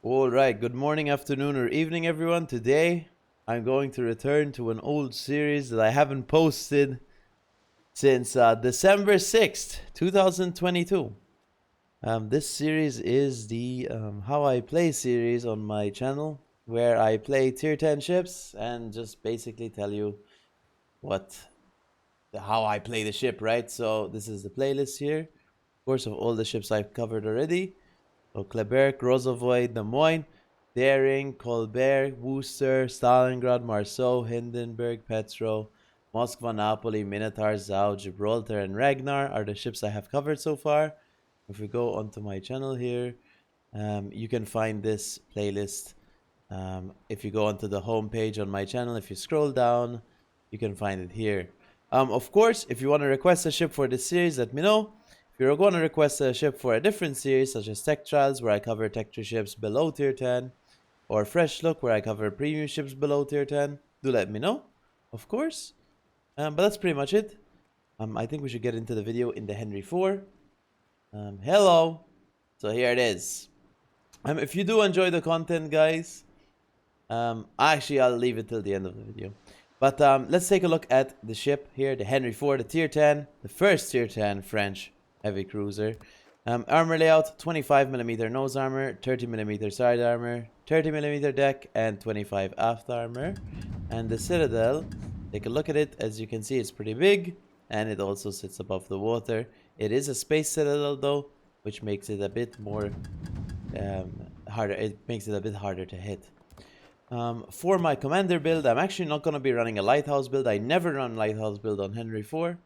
All right, good morning, afternoon, or evening, everyone. Today, I'm going to return to an old series that I haven't posted since December 6th, 2022. This series is the How I Play series on my channel, where I play tier 10 ships and just basically tell you how I play the ship, right? So this is the playlist here, of course, of all the ships I've covered already. So Kleberg, Rosovoy, Des Moines, Daring, Colbert, Worcester, Stalingrad, Marceau, Hindenburg, Petro, Moskva, Napoli, Minotaur, Zau, Gibraltar, and Ragnar are the ships I have covered so far. If we go onto my channel here, you can find this playlist. If you go onto the home page on my channel, if you scroll down, you can find it here. Of course, if you want to request a ship for this series, let me know. If you're going to request a ship for a different series, such as Tech Trials, where I cover Tech 3 ships below tier 10, or Fresh Look, where I cover premium ships below tier 10, do let me know, of course. But that's pretty much it. I think we should get into the video in the Henri IV. Hello. So here it is. If you do enjoy the content, guys, actually, I'll leave it till the end of the video. But let's take a look at the ship here, the Henri IV, the tier 10, the first tier 10 French heavy cruiser. Armor layout, 25mm nose armor, 30mm side armor, 30mm deck, and 25 aft armor. And the citadel, take a look at it. As you can see, it's pretty big, and it also sits above the water. It is a space citadel though, which makes it a bit more harder. It makes it a bit harder to hit. For my commander build, I'm actually not going to be running a lighthouse build. I never run lighthouse build on Henri IV.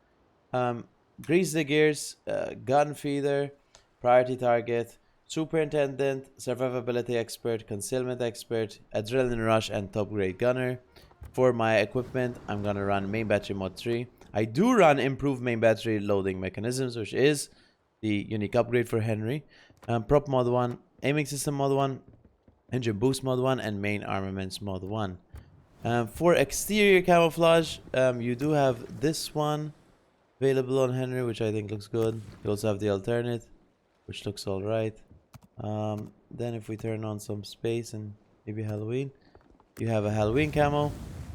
Grease the gears, gun feeder, priority target, superintendent, survivability expert, concealment expert, adrenaline rush, and top grade gunner. For my equipment, I'm gonna run main battery mod 3. I do run improved main battery loading mechanisms, which is the unique upgrade for Henry. Prop mod 1, aiming system mod 1, engine boost mod 1, and main armaments mod 1. For exterior camouflage, you do have this one available on Henry, which I think looks good. You also have the alternate, which looks alright. Then if we turn on some space and maybe Halloween, you have a Halloween camo,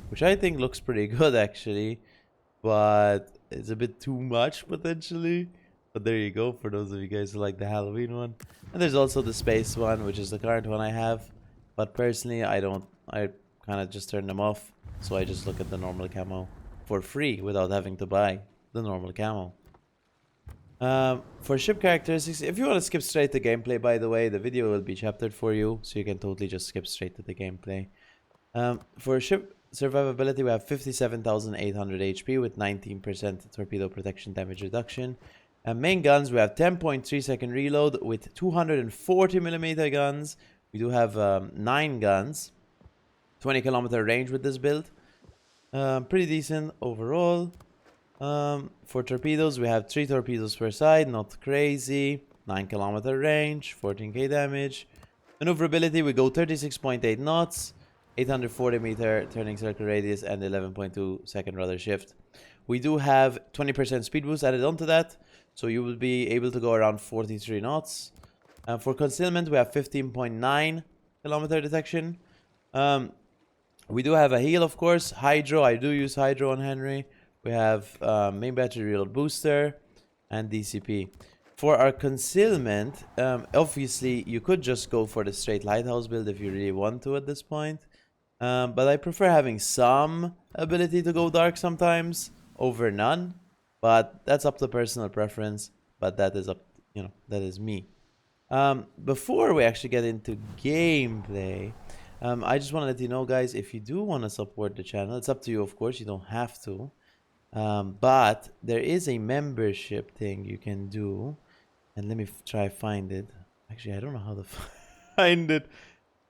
which I think looks pretty good actually, but it's a bit too much potentially. But there you go, for those of you guys who like the Halloween one. And there's also the space one, which is the current one I have. But personally, I kind of just turn them off. So I just look at the normal camo for free without having to buy the normal camo. For ship characteristics, if you want to skip straight to gameplay, by the way, the video will be chaptered for you, so you can totally just skip straight to the gameplay. For ship survivability, we have 57,800 HP with 19% torpedo protection damage reduction. Main guns, we have 10.3 second reload with 240mm guns. We do have 9 guns, 20km range with this build. Pretty decent overall. For torpedoes, we have 3 torpedoes per side, not crazy. 9km range, 14k damage. Maneuverability, we go 36.8 knots, 840m turning circle radius, and 11.2 second rudder shift. We do have 20% speed boost added onto that, so you will be able to go around 43 knots. For concealment, we have 15.9km detection. We do have a heal, of course. Hydro, I do use Hydro on Henry. We have main battery reload booster and DCP. For our concealment, obviously you could just go for the straight lighthouse build if you really want to at this point. But I prefer having some ability to go dark sometimes over none. But that's up to personal preference. But that is up, that is me. Before we actually get into gameplay, I just want to let you know, guys, if you do want to support the channel, it's up to you, of course. You don't have to. But there is a membership thing you can do. And let me try find it. Actually, I don't know how to find it.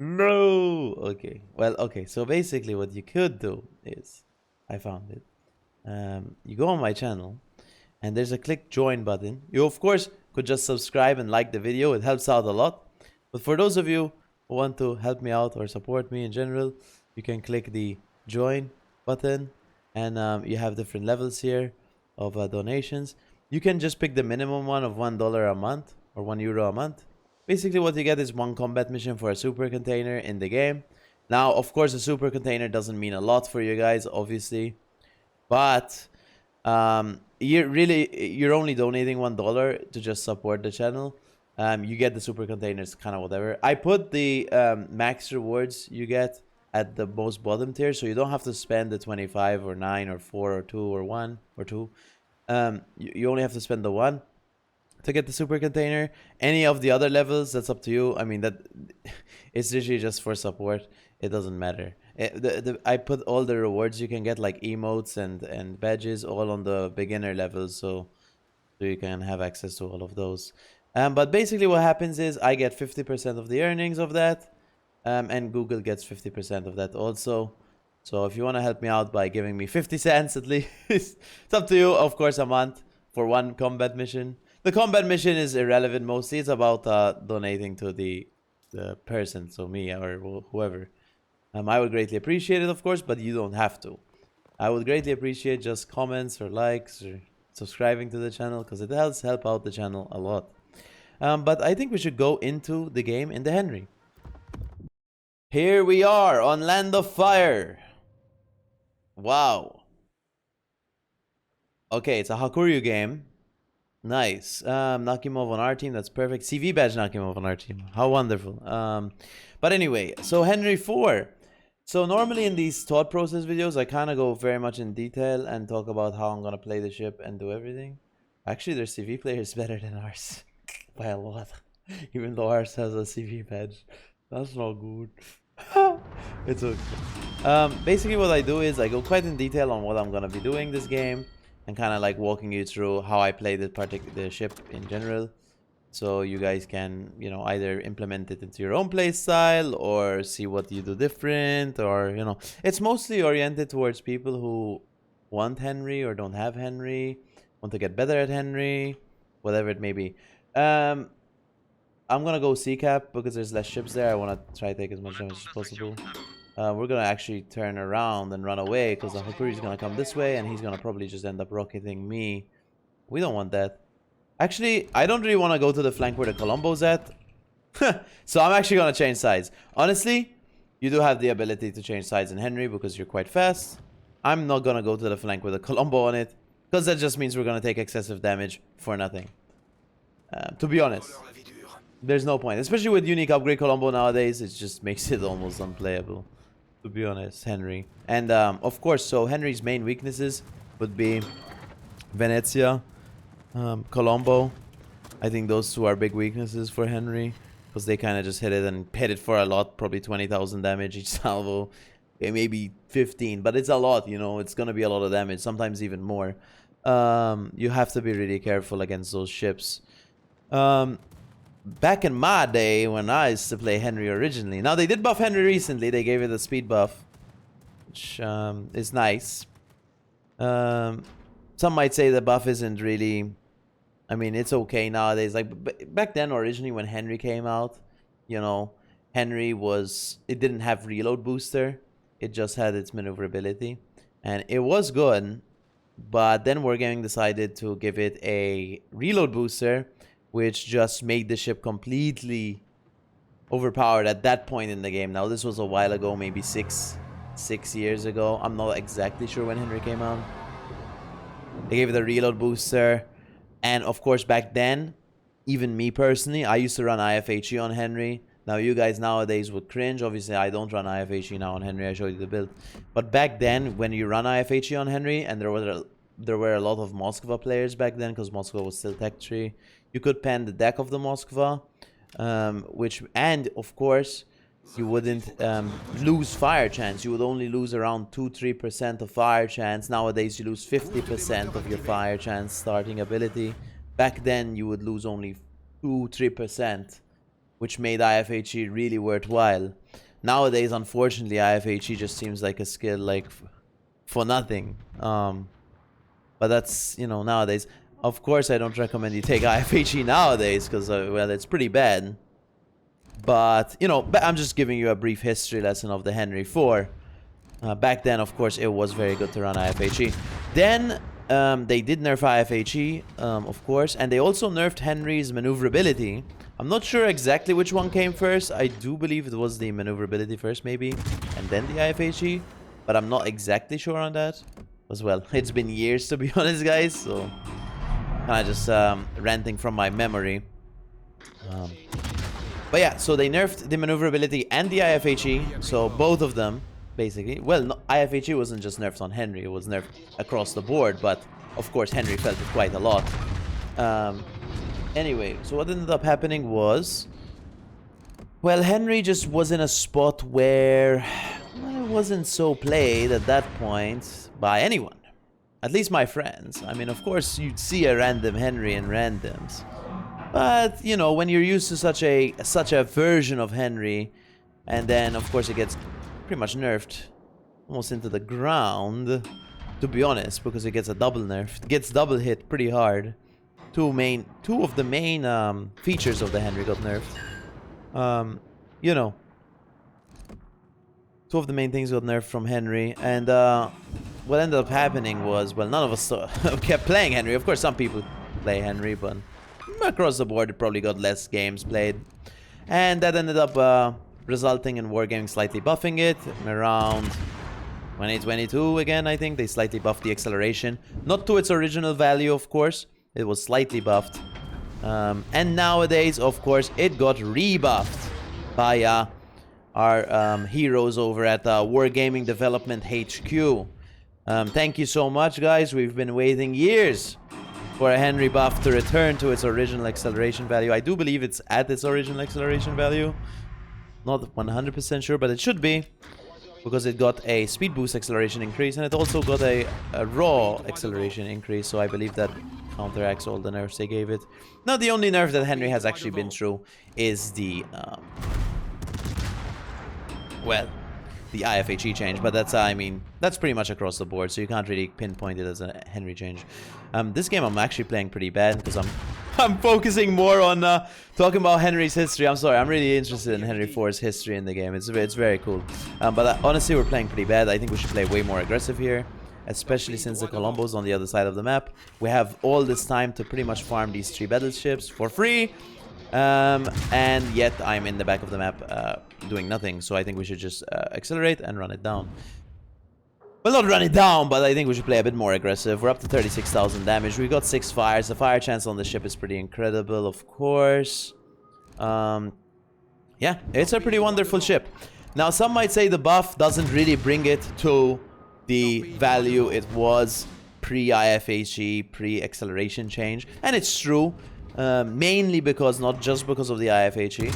No. Okay. Well, okay. So basically what you could do is, I found it. You go on my channel and there's a click join button. You, of course, could just subscribe and like the video. It helps out a lot. But for those of you who want to help me out or support me in general, you can click the join button. And you have different levels here of donations. You can just pick the minimum one of $1 a month or €1 a month. Basically, what you get is one combat mission for a super container in the game. Now, of course, a super container doesn't mean a lot for you guys, obviously. But you're only donating $1 to just support the channel. You get the super containers, kind of whatever. I put the max rewards you get at the most bottom tier, so you don't have to spend the 25 or 9 or 4 or 2 or 1 or 2. You only have to spend the 1 to get the super container. Any of the other levels, that's up to you. I mean, that it's literally just for support. It doesn't matter. I put all the rewards you can get, like emotes and badges, all on the beginner level, so you can have access to all of those. But basically what happens is I get 50% of the earnings of that, and Google gets 50% of that also. So if you want to help me out by giving me 50 cents at least, it's up to you. Of course, a month for one combat mission. The combat mission is irrelevant mostly. It's about donating to the person, so me or whoever. I would greatly appreciate it, of course, but you don't have to. I would greatly appreciate just comments or likes or subscribing to the channel, because it helps help out the channel a lot. But I think we should go into the game in the Henry. Here we are on Land of Fire. Wow. Okay, it's a Hakuryu game. Nice. Nakimov on our team. That's perfect. CV badge Nakimov on our team. How wonderful. But anyway, so Henri IV. So normally in these thought process videos, I kind of go very much in detail and talk about how I'm going to play the ship and do everything. Actually, their CV player is better than ours. By a lot. Even though ours has a CV badge. That's not good. It's okay. Basically what I do is I go quite in detail on what I'm going to be doing this game. And kind of like walking you through how I play this particular ship in general. So you guys can, you know, either implement it into your own play style or see what you do different, or, you know, it's mostly oriented towards people who want Henry or don't have Henry, want to get better at Henry, whatever it may be. I'm gonna go C-cap because there's less ships there. I want to try to take as much damage as possible. We're gonna actually turn around and run away because the Hakuri is gonna come this way and he's gonna probably just end up rocketing me. We don't want that. Actually, I don't really want to go to the flank where the Colombo's at. So I'm actually gonna change sides. Honestly, you do have the ability to change sides in Henry because you're quite fast. I'm not gonna go to the flank with a Colombo on it because that just means we're gonna take excessive damage for nothing. To be honest, there's no point, especially with unique upgrade Colombo nowadays. It just makes it almost unplayable, to be honest, Henry. And of course, so Henry's main weaknesses would be Venezia, Colombo. I think those two are big weaknesses for Henry because they kind of just hit it and hit it for a lot, probably 20,000 damage each salvo. Okay, maybe 15, but it's a lot, you know. It's gonna be a lot of damage, sometimes even more. You have to be really careful against those ships. Back in my day when I used to play Henry originally. Now they did buff Henry recently. They gave it a speed buff, which is nice. Some might say the buff isn't really, I mean, it's okay nowadays. Like back then, originally when Henry came out, you know, Henry was, it didn't have reload booster. It just had its maneuverability, and it was good. But then Wargaming decided to give it a reload booster, which just made the ship completely overpowered at that point in the game. Now, this was a while ago, maybe six years ago. I'm not exactly sure when Henry came out. They gave it a reload booster. And, of course, back then, even me personally, I used to run IFHE on Henry. Now, you guys nowadays would cringe. Obviously, I don't run IFHE now on Henry. I showed you the build. But back then, when you run IFHE on Henry, and there were a lot of Moskva players back then, because Moskva was still tech tree, you could pen the deck of the Moskva, and of course, you wouldn't lose fire chance. You would only lose around 2-3% of fire chance. Nowadays, you lose 50% of your fire chance starting ability. Back then, you would lose only 2-3%, which made IFHE really worthwhile. Nowadays, unfortunately, IFHE just seems like a skill like for nothing. But that's, you know, nowadays. Of course, I don't recommend you take IFHE nowadays because, well, it's pretty bad. But, you know, I'm just giving you a brief history lesson of the Henry IV. Back then, of course, it was very good to run IFHE. Then, they did nerf IFHE, of course, and they also nerfed Henry's maneuverability. I'm not sure exactly which one came first. I do believe it was the maneuverability first, maybe, and then the IFHE, but I'm not exactly sure on that. As well, it's been years, to be honest, guys, so kind of just ranting from my memory. But yeah, so they nerfed the maneuverability and the IFHE, so both of them, basically. Well, no, IFHE wasn't just nerfed on Henry, it was nerfed across the board, but of course Henry felt it quite a lot. Anyway, so what ended up happening was, well, Henry just was in a spot where, well, it wasn't so played at that point by anyone. At least my friends. I mean, of course, you'd see a random Henry in randoms. But, you know, when you're used to such a version of Henry, and then, of course, it gets pretty much nerfed almost into the ground, to be honest, because it gets a double nerf. It gets double hit pretty hard. Two of the main features of the Henry got nerfed. You know, two of the main things got nerfed from Henry, and what ended up happening was, well, none of us kept playing Henry. Of course, some people play Henry, but across the board, it probably got less games played. And that ended up resulting in Wargaming slightly buffing it around 2022 again, I think. They slightly buffed the acceleration. Not to its original value, of course. It was slightly buffed. And nowadays, of course, it got rebuffed by our heroes over at Wargaming Development HQ. Thank you so much, guys. We've been waiting years for a Henry buff to return to its original acceleration value. I do believe it's at its original acceleration value. Not 100% sure, but it should be, because it got a speed boost acceleration increase, and it also got a raw acceleration increase, so I believe that counteracts all the nerfs they gave it. Now, the only nerf that Henry has actually been through is the well, the IFHE change, but that's, I mean, that's pretty much across the board, so you can't really pinpoint it as a Henry change. This game I'm actually playing pretty bad, because I'm focusing more on talking about Henry's history. I'm sorry, I'm really interested in Henry IV's history in the game. It's very cool. But honestly, we're playing pretty bad. I think we should play way more aggressive here, especially since the Colombo's on the other side of the map. We have all this time to pretty much farm these 3 battleships for free. And yet I'm in the back of the map doing nothing, so I think we should just accelerate and run it down. Well, not run it down, but I think we should play a bit more aggressive. We're up to 36,000 damage. We got 6 fires. The fire chance on the ship is pretty incredible, of course. Yeah, it's a pretty wonderful ship. Now, some might say the buff doesn't really bring it to the value it was pre-IFHE, pre-acceleration change. And it's true. Mainly because, not just because of the IFHE,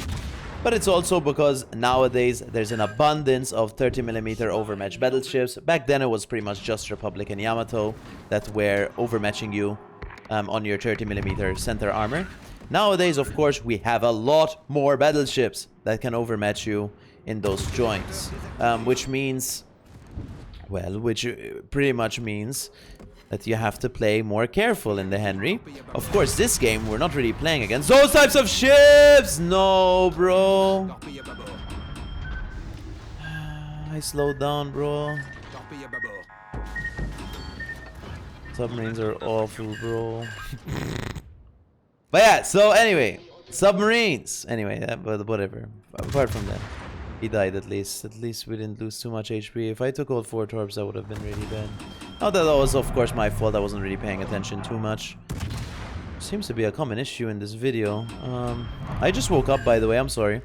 but it's also because nowadays there's an abundance of 30mm overmatch battleships. Back then it was pretty much just Republic and Yamato that were overmatching you on your 30mm center armor. Nowadays, of course, we have a lot more battleships that can overmatch you in those joints, which means, well, which pretty much means that you have to play more careful in the Henry. Of course, this game, we're not really playing against those types of ships! No, bro. I slowed down, bro. Submarines are awful, bro. But yeah, so anyway, submarines. Anyway, but whatever. Apart from that, he died at least. At least we didn't lose too much HP. If I took all 4 torps, that would have been really bad. Not that was, of course, my fault. I wasn't really paying attention too much. Seems to be a common issue in this video. I just woke up, by the way. I'm sorry.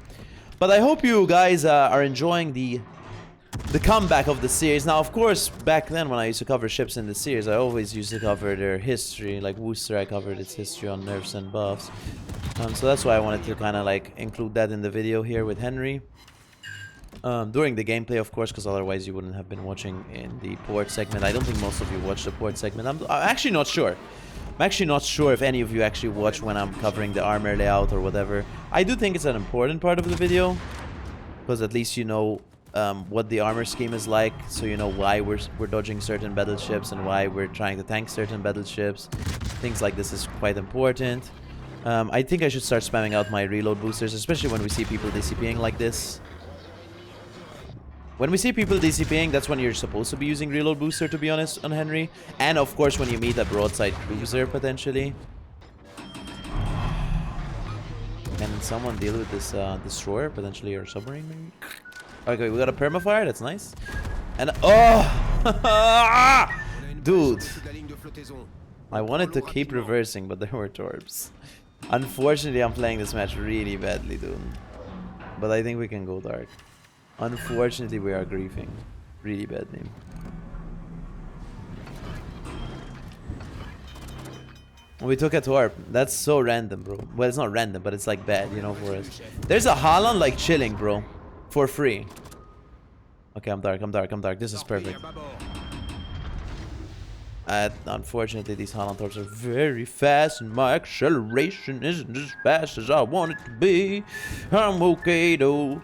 But I hope you guys are enjoying the comeback of the series. Now, of course, back then when I used to cover ships in the series, I always used to cover their history. Like Worcester, I covered its history on nerfs and buffs. So that's why I wanted to kind of like include that in the video here with Henry. During the gameplay, of course, because otherwise you wouldn't have been watching in the port segment. I don't think most of you watch the port segment. I'm actually not sure. I'm actually not sure if any of you actually watch when I'm covering the armor layout or whatever. I do think it's an important part of the video, because at least you know what the armor scheme is like, so you know why we're dodging certain battleships and why we're trying to tank certain battleships. Things like this is quite important. I think I should start spamming out my reload boosters, especially when we see people DCPing like this. When we see people DCPing, that's when you're supposed to be using reload booster, to be honest, on Henry. And of course when you meet a broadside cruiser, potentially. Cannon someone deal with this destroyer, potentially, or submarine maybe? Okay, we got a permafire, that's nice. And oh! Dude. I wanted to keep reversing, but there were torps. Unfortunately, I'm playing this match really badly, dude. But I think we can go dark. Unfortunately, we are griefing really badly. We took a torp. That's so random, bro. Well, it's not random, but it's like bad, you know, for us. There's a Haaland like chilling, bro. For free. Okay, I'm dark, I'm dark, I'm dark. This is perfect. Unfortunately, these Haaland torps are very fast, and my acceleration isn't as fast as I want it to be. I'm okay, though.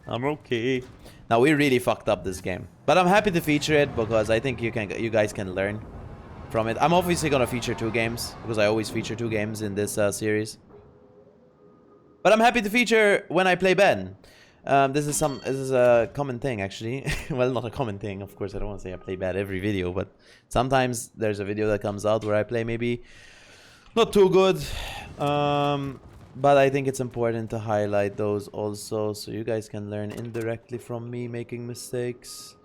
I'm okay. Now, we really fucked up this game. But I'm happy to feature it, because I think you guys can learn from it. I'm obviously gonna feature 2 games, because I always feature 2 games in this series. But I'm happy to feature when I play Ben. This is a common thing, actually. Well, not a common thing, of course. I don't want to say I play bad every video, but sometimes there's a video that comes out where I play maybe not too good. But I think it's important to highlight those also, so you guys can learn indirectly from me making mistakes.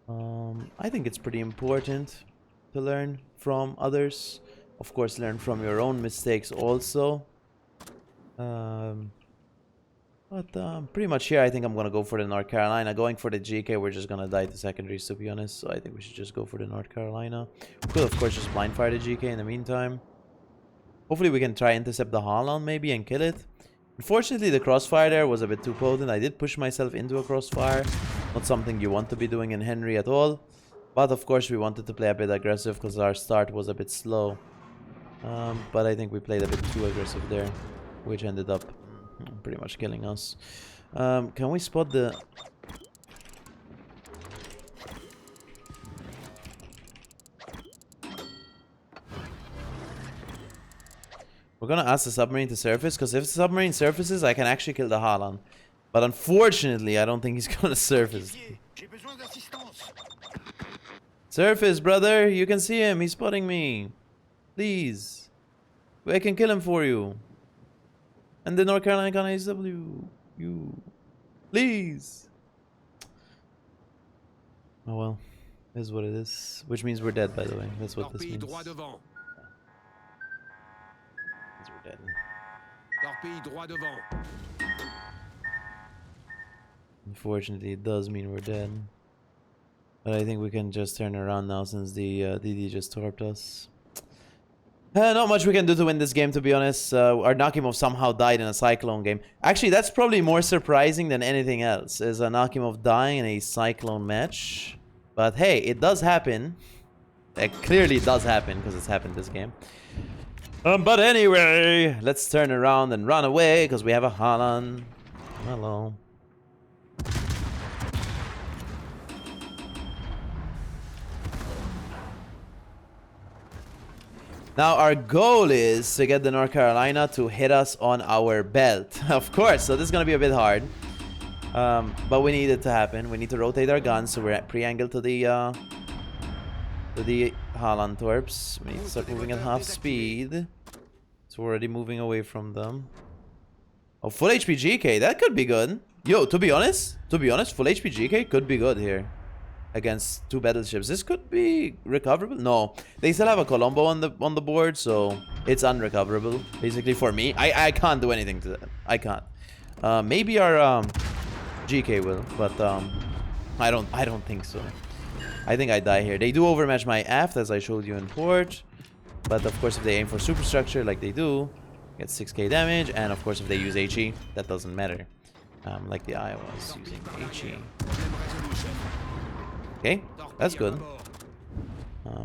I think it's pretty important to learn from others. Of course, learn from your own mistakes also. But pretty much here, I think I'm going to go for the North Carolina. Going for the GK, we're just going to die to secondaries, to be honest. So I think we should just go for the North Carolina. We could, of course, just blind fire the GK in the meantime. Hopefully, we can try intercept the Haaland maybe and kill it. Unfortunately, the crossfire there was a bit too potent. I did push myself into a crossfire. Not something you want to be doing in Henry at all. But, of course, we wanted to play a bit aggressive because our start was a bit slow. But I think we played a bit too aggressive there, which ended up pretty much killing us. Can we spot the... We're gonna ask the submarine to surface, because if the submarine surfaces, I can actually kill the Haaland. But unfortunately, I don't think he's gonna surface. Surface, brother! You can see him, he's spotting me. Please. I can kill him for you. And the North Carolina can ASW. You. Please. Oh well. Is what it is. Which means we're dead, by the way. That's what this means. Means we're dead. Unfortunately, it does mean we're dead. But I think we can just turn around now since the DD just torped us. Not much we can do to win this game, to be honest. Our Nakimov somehow died in a Cyclone game. Actually, that's probably more surprising than anything else, is a Nakimov dying in a Cyclone match. But hey, it does happen. It clearly does happen, because it's happened this game. But anyway, let's turn around and run away, because we have a Haaland. Hello. Now, our goal is to get the North Carolina to hit us on our belt. Of course, so this is going to be a bit hard. But we need it to happen. We need to rotate our guns, so we're at pre-angle to the Haaland torps. We need to start moving at half speed. So we're already moving away from them. Oh, full HP GK, that could be good. Yo, to be honest, full HP GK could be good here. Against 2 battleships. This could be recoverable. No, they still have a Colombo on the board, so it's unrecoverable. Basically, for me, I can't do anything to that. I can't. Maybe our GK will, but I don't think so. I think I die here. They do overmatch my aft, as I showed you in port, but of course, if they aim for superstructure like they do, get 6k damage, and of course, if they use HE, that doesn't matter. Like the Iowas using HE. Okay, that's good.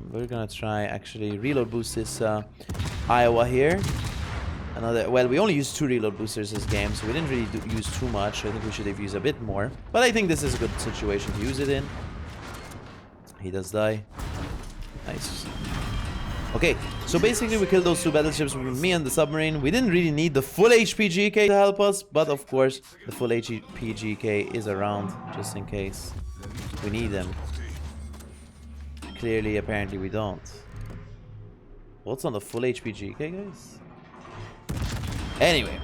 We're gonna try actually reload boost this Iowa here. Well, we only used 2 reload boosters this game, so we didn't really use too much. I think we should have used a bit more, but I think this is a good situation to use it in. He does die. Nice. Okay, so basically we killed those 2 battleships with me and the submarine. We didn't really need the full HP GK to help us, but of course the full HP GK is around just in case we need them. Clearly, apparently we don't. What's on the full HP GK, guys? Anyway,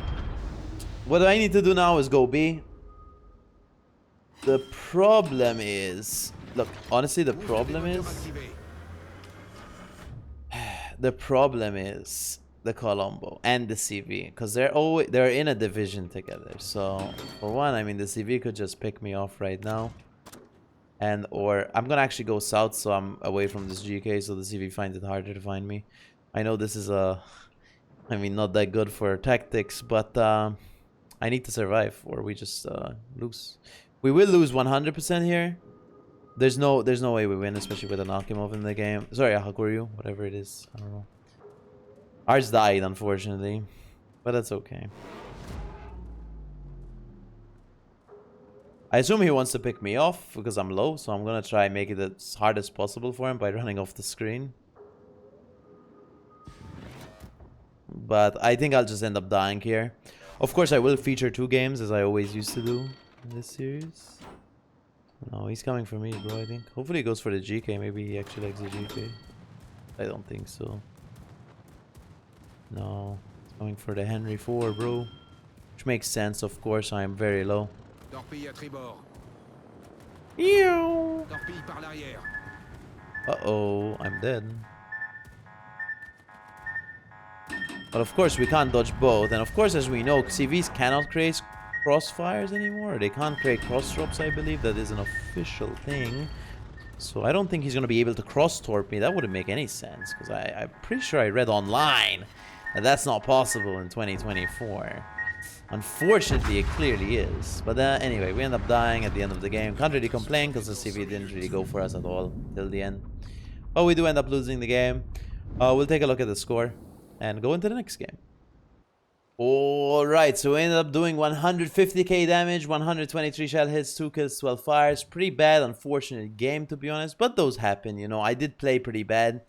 What I need to do now is go B. The problem is... Look, honestly, the problem is... The problem is the Colombo and the CV, because they're in a division together. So for one, I mean, the CV could just pick me off right now, or I'm gonna actually go south so I'm away from this GK, so the CV finds it harder to find me. I know this is I mean, not that good for tactics, but I need to survive or we just lose. We will lose 100% here. There's no way we win, especially with a Nakimov in the game. Sorry, a Hakuryu, whatever it is. I don't know. Ours died, unfortunately. But that's okay. I assume he wants to pick me off because I'm low, so I'm gonna try and make it as hard as possible for him by running off the screen. But I think I'll just end up dying here. Of course, I will feature 2 games, as I always used to do in this series. No, he's coming for me, bro, I think. Hopefully he goes for the GK. Maybe he actually likes the GK. I don't think so. No. He's going for the Henri IV, bro. Which makes sense, of course. I am very low. Uh-oh, I'm dead. But of course, we can't dodge both. And of course, as we know, CVs cannot create crossfires anymore. They can't create cross drops, I believe. That is an official thing. So I don't think he's going to be able to cross torp me. That wouldn't make any sense, because I'm pretty sure I read online that that's not possible in 2024. Unfortunately, it clearly is. But anyway, we end up dying at the end of the game. Can't really complain because the CV didn't really go for us at all till the end. But we do end up losing the game. We'll take a look at the score and go into the next game. Alright, so we ended up doing 150k damage, 123 shell hits, 2 kills, 12 fires. Pretty bad, unfortunate game, to be honest. But those happen, you know. I did play pretty bad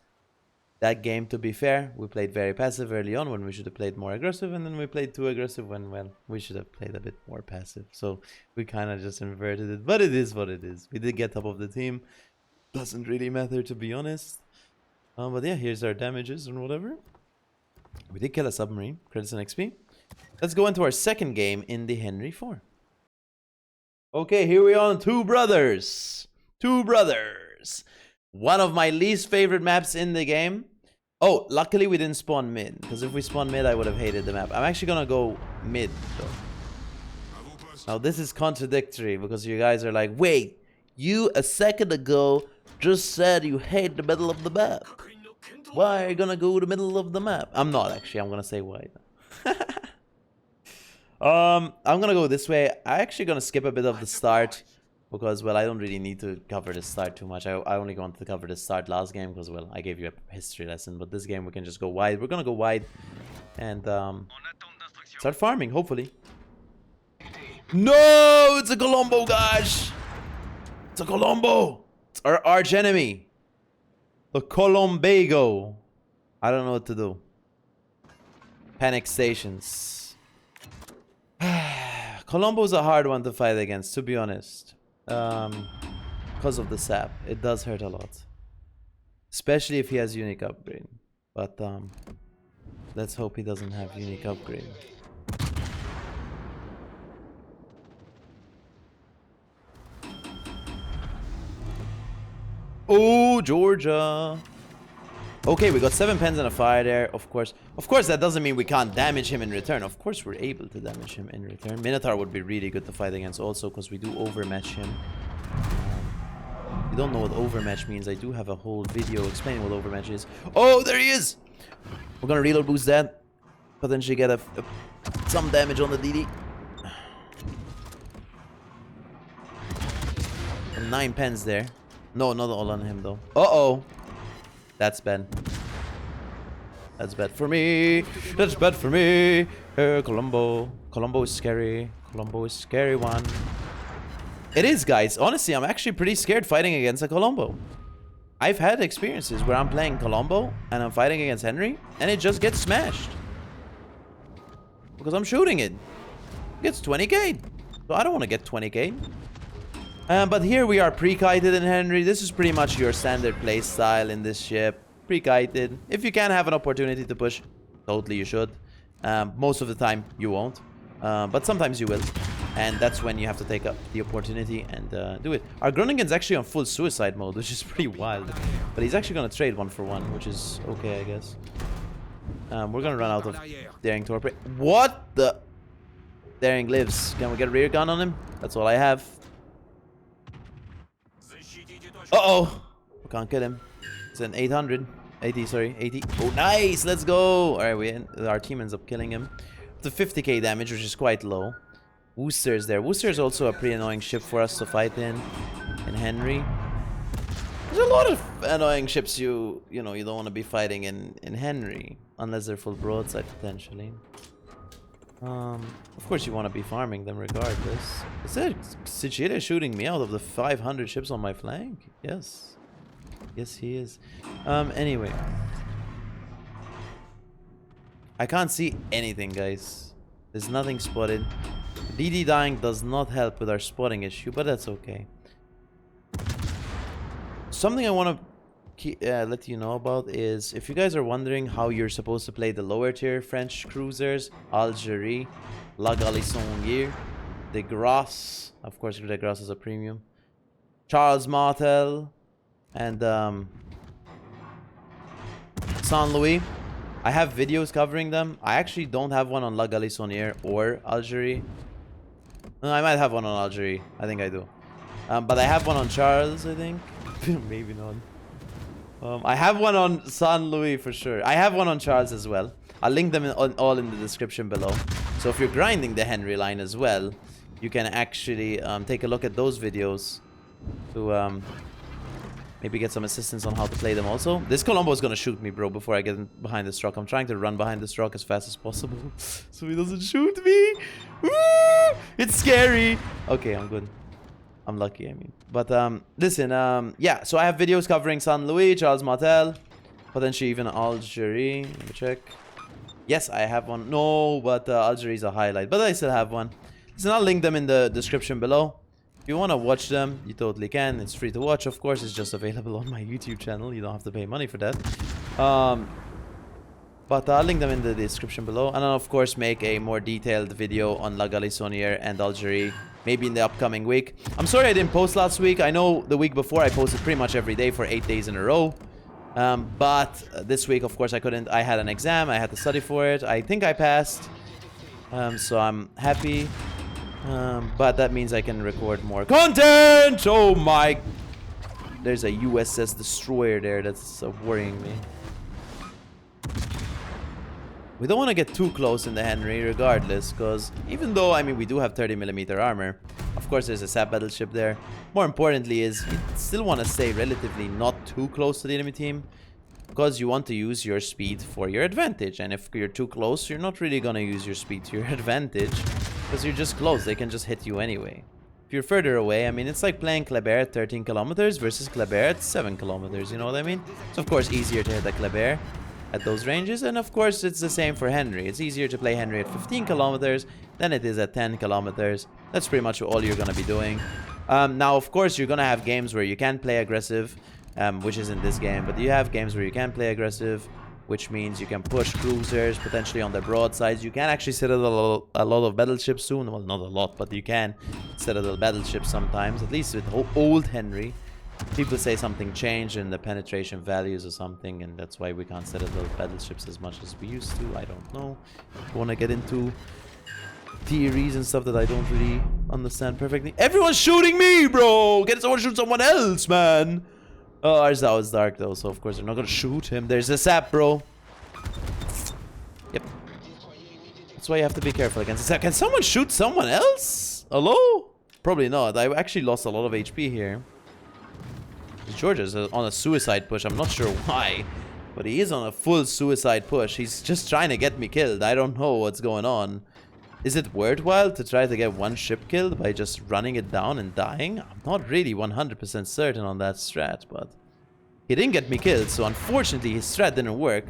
that game, to be fair. We played very passive early on when we should have played more aggressive. And then we played too aggressive when, well, we should have played a bit more passive. So we kind of just inverted it. But it is what it is. We did get top of the team. Doesn't really matter, to be honest. But yeah, here's our damages and whatever. We did kill a submarine. Credits and XP. Let's go into our second game in the Henri IV. Okay, here we are on Two Brothers. Two Brothers. One of my least favorite maps in the game. Oh, luckily we didn't spawn mid. Because if we spawn mid, I would have hated the map. I'm actually going to go mid, though. Now, this is contradictory. Because you guys are like, wait, you a second ago just said you hate the middle of the map. Why are you gonna go to the middle of the map? I'm not, actually. I'm gonna say why. I'm gonna go this way. I'm actually gonna skip a bit of the start. Because, well, I don't really need to cover the start too much. I only wanted to cover the start last game. Because, well, I gave you a history lesson. But this game, we can just go wide. We're gonna go wide. And, start farming, hopefully. No! It's a Colombo, gosh! It's a Colombo! It's our arch enemy. The Colombago. I don't know what to do. Panic stations. Colombo's a hard one to fight against, to be honest. Because of the sap. It does hurt a lot. Especially if he has unique upgrade. But let's hope he doesn't have unique upgrade. Oh, Georgia. Okay, we got 7 pens and a fire there, of course. Of course, that doesn't mean we can't damage him in return. Of course, we're able to damage him in return. Minotaur would be really good to fight against also, because we do overmatch him. If you don't know what overmatch means, I do have a whole video explaining what overmatch is. Oh, there he is! We're gonna reload boost that. Potentially get some damage on the DD. And 9 pens there. No, not all on him, though. Uh-oh. That's bad. That's bad for me. That's bad for me. Colombo. Colombo is scary. Colombo is scary one. It is, guys. Honestly, I'm actually pretty scared fighting against a Colombo. I've had experiences where I'm playing Colombo and I'm fighting against Henry and it just gets smashed. Because I'm shooting it. It gets 20k. So I don't want to get 20k. But here we are pre-kited in Henry. This is pretty much your standard play style in this ship. Pre-kited. If you can have an opportunity to push, totally you should. Most of the time, you won't. But sometimes you will. And that's when you have to take up the opportunity and do it. Our Groningen's actually on full suicide mode, which is pretty wild. But he's actually going to trade 1-for-1, which is okay, I guess. We're going to run out of Daring Torpor. What the? Daring lives. Can we get a rear gun on him? That's all I have. Uh-oh. We can't kill him. It's an 800. 80, sorry. 80. Oh, nice. Let's go. All right, our team ends up killing him. The 50k damage, which is quite low. Wooster's there. Wooster is also a pretty annoying ship for us to fight in Henry. There's a lot of annoying ships you don't want to be fighting in Henry. Unless they're full broadside, potentially. Of course you want to be farming them regardless. Is that Sichire shooting me out of the 500 ships on my flank? Yes. Yes, he is. Anyway. I can't see anything, guys. There's nothing spotted. DD dying does not help with our spotting issue, but that's okay. Something I want to let you know about is, if you guys are wondering how you're supposed to play the lower tier French cruisers, Algerie, La Galissonière, De Grasse, of course De Grasse is a premium, Charles Martel, and Saint Louis. I have videos covering them. I actually don't have one on La Galissonière or Algerie. No, I might have one on Algerie. I think I do. But I have one on Charles, I think. Maybe not. I have one on Saint Louis for sure. I have one on Charles as well. I'll link them all in the description below. So if you're grinding the Henry line as well, you can actually take a look at those videos to maybe get some assistance on how to play them also. This Colombo is going to shoot me, bro, before I get behind this truck. I'm trying to run behind this truck as fast as possible so he doesn't shoot me. Woo! It's scary. Okay, I'm good. I'm lucky, I mean. But, listen, yeah. So I have videos covering Saint Louis, Charles Martel, potentially even Algerie. Let me check. Yes, I have one. No, but Algerie is a highlight. But I still have one. Listen, I'll link them in the description below. If you want to watch them, you totally can. It's free to watch, of course. It's just available on my YouTube channel. You don't have to pay money for that. But I'll link them in the description below. And I'll, of course, make a more detailed video on La Galissonière and Algerie, maybe in the upcoming week. I'm sorry I didn't post last week. I know the week before I posted pretty much every day for 8 days in a row. But this week, of course, I couldn't. I had an exam. I had to study for it. I think I passed. So I'm happy. But that means I can record more content. Oh my. There's a USS Destroyer there. That's worrying me. We don't want to get too close in the Henry regardless, because even though, I mean, we do have 30mm armor, of course there's a SAP battleship there. More importantly is, you still want to stay relatively not too close to the enemy team, because you want to use your speed for your advantage. And if you're too close, you're not really going to use your speed to your advantage, because you're just close. They can just hit you anyway. If you're further away, I mean, it's like playing Kleber at 13 kilometers versus Kleber at 7 kilometers, you know what I mean? It's of course easier to hit a Kleber at those ranges, and of course it's the same for Henry. It's easier to play Henry at 15 kilometers than it is at 10 kilometers. That's pretty much all you're going to be doing. Now, of course, you're going to have games where you can play aggressive, which is in this game, but you have games where you can play aggressive, which means you can push cruisers, potentially on their broadsides. You can actually citadel a lot of battleships soon. Well, not a lot, but you can citadel battleships sometimes, at least with old Henry. People say something changed in the penetration values or something, and that's why we can't citadel battleships as much as we used to. I don't know. I want to get into theories and stuff that I don't really understand perfectly. Everyone's shooting me, bro! Get someone shoot someone else, man! Oh, ours that was dark though, so of course they're not gonna shoot him. There's a sap, bro. Yep. That's why you have to be careful against the sap. Can someone shoot someone else? Hello? Probably not. I actually lost a lot of HP here. Georgia's on a suicide push. I'm not sure why, but he is on a full suicide push. He's just trying to get me killed. I don't know what's going on. Is it worthwhile to try to get one ship killed by just running it down and dying? I'm not really 100% certain on that strat, but he didn't get me killed, so unfortunately his strat didn't work.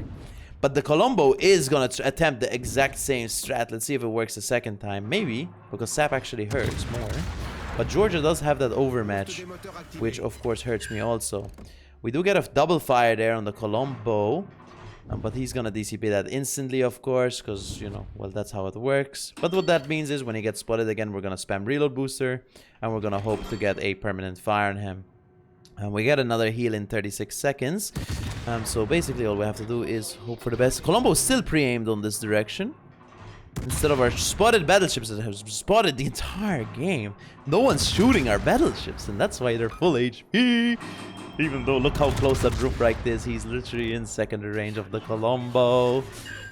But the Colombo is gonna attempt the exact same strat. Let's see if it works a second time. Maybe, because sap actually hurts more. But Georgia does have that overmatch, which of course hurts me also. We do get a double fire there on the Colombo. But he's gonna DCP that instantly, of course, because, you know, well, that's how it works. But what that means is when he gets spotted again, we're gonna spam reload booster, and we're gonna hope to get a permanent fire on him. And we get another heal in 36 seconds. So basically all we have to do is hope for the best. Colombo is still pre-aimed on this direction. Instead of our spotted battleships that have spotted the entire game. No one's shooting our battleships, and that's why they're full HP. Even though, look how close that Ruprecht is. He's literally in secondary range of the Colombo.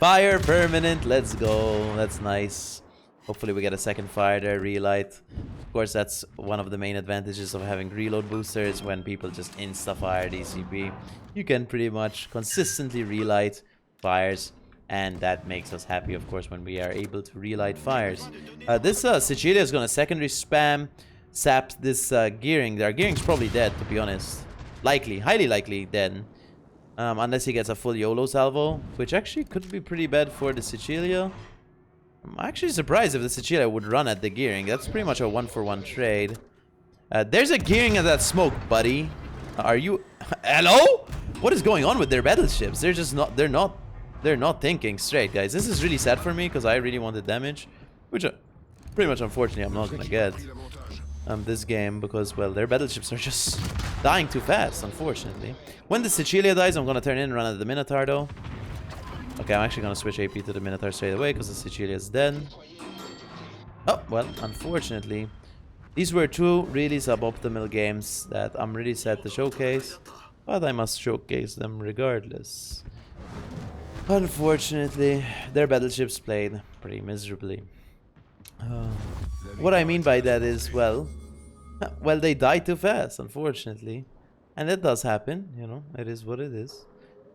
Fire permanent. Let's go. That's nice. Hopefully we get a second fire there. Relight. Of course, that's one of the main advantages of having reload boosters. When people just insta-fire DCP, you can pretty much consistently relight fires. And that makes us happy, of course, when we are able to relight fires. This Sicilia is going to secondary spam sap this gearing. Our gearing's probably dead, to be honest. Likely, highly likely dead. Unless he gets a full YOLO salvo, which actually could be pretty bad for the Sicilia. I'm actually surprised if the Sicilia would run at the gearing. That's pretty much a 1-for-1 trade. There's a gearing at that smoke, buddy. Are you... Hello? What is going on with their battleships? They're just not... They're not thinking straight, guys. This is really sad for me because I really wanted damage, which pretty much unfortunately I'm not gonna get this game because, well, their battleships are just dying too fast, unfortunately. When the Sicilia dies, I'm gonna turn in and run at the Minotaur though. Okay, I'm actually gonna switch AP to the Minotaur straight away because the Sicilia is dead. Oh, well, unfortunately, these were two really suboptimal games that I'm really sad to showcase, but I must showcase them regardless. Unfortunately, their battleships played pretty miserably. What I mean by that is, well, they died too fast, unfortunately. And that does happen, you know, it is what it is.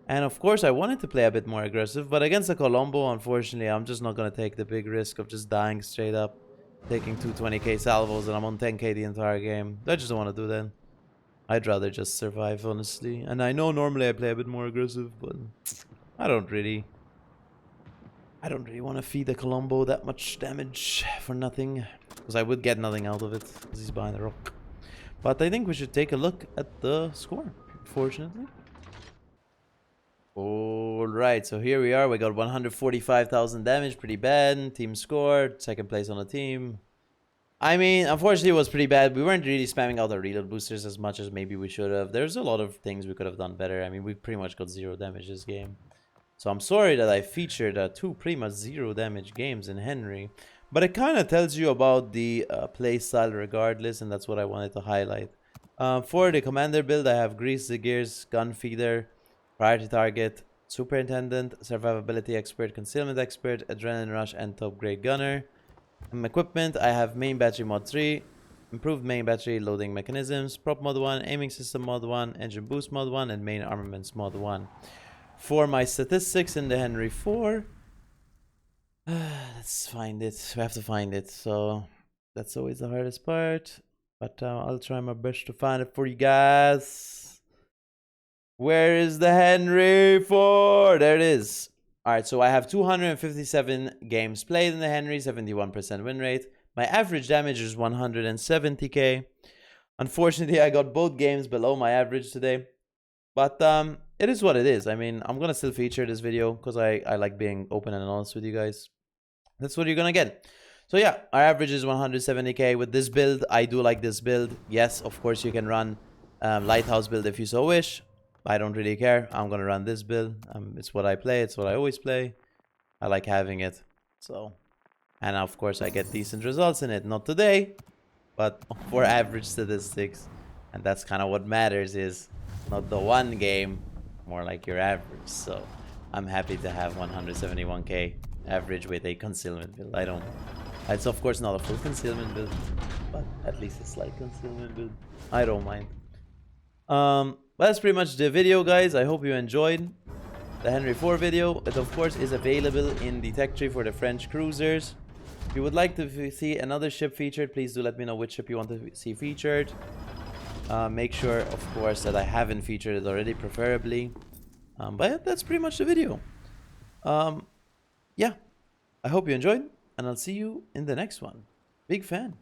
And of course, I wanted to play a bit more aggressive, but against the Colombo, unfortunately, I'm just not going to take the big risk of just dying straight up. Taking 220k salvos and I'm on 10k the entire game. I just don't want to do that. I'd rather just survive, honestly. And I know normally I play a bit more aggressive, but... I don't really want to feed the Colombo that much damage for nothing, because I would get nothing out of it because he's behind the rock. But I think we should take a look at the score, unfortunately. Alright, so here we are. We got 145,000 damage, pretty bad. Team scored, second place on the team. I mean, unfortunately it was pretty bad. We weren't really spamming out our reload boosters as much as maybe we should have. There's a lot of things we could have done better. I mean, we pretty much got 0 damage this game. So I'm sorry that I featured 2 pretty much 0 damage games in Henry. But it kind of tells you about the playstyle regardless, and that's what I wanted to highlight. For the commander build, I have Grease the Gears, Gun Feeder, Priority Target, Superintendent, Survivability Expert, Concealment Expert, Adrenaline Rush, and Top Grade Gunner. Equipment, I have Main Battery Mod 3, Improved Main Battery Loading Mechanisms, Prop Mod 1, Aiming System Mod 1, Engine Boost Mod 1, and Main Armaments Mod 1. For my statistics in the Henri IV, let's find it. We have to find it, so that's always the hardest part. But I'll try my best to find it for you guys. Where is the Henri IV? There it is. Alright, so I have 257 games played in the Henry, 71% win rate. My average damage is 170k. Unfortunately, I got both games below my average today. But it is what it is. I mean, I'm going to still feature this video because I like being open and honest with you guys. That's what you're going to get. So yeah, our average is 170k. With this build, I do like this build. Yes, of course, you can run Lighthouse build if you so wish. I don't really care. I'm going to run this build. It's what I play. It's what I always play. I like having it. So, and of course, I get decent results in it. Not today, but for average statistics. And that's kind of what matters, is not the one game, more like your average. So I'm happy to have 171k average with a concealment build. It's of course not a full concealment build, but at least a slight concealment build. I don't mind. But that's pretty much the video, guys. I hope you enjoyed the Henri IV video. It of course is available in the tech tree for the French cruisers. If you would like to see another ship featured, please do let me know which ship you want to see featured. Make sure, of course, that I haven't featured it already, preferably. But that's pretty much the video. Yeah, I hope you enjoyed, and I'll see you in the next one. Big fan.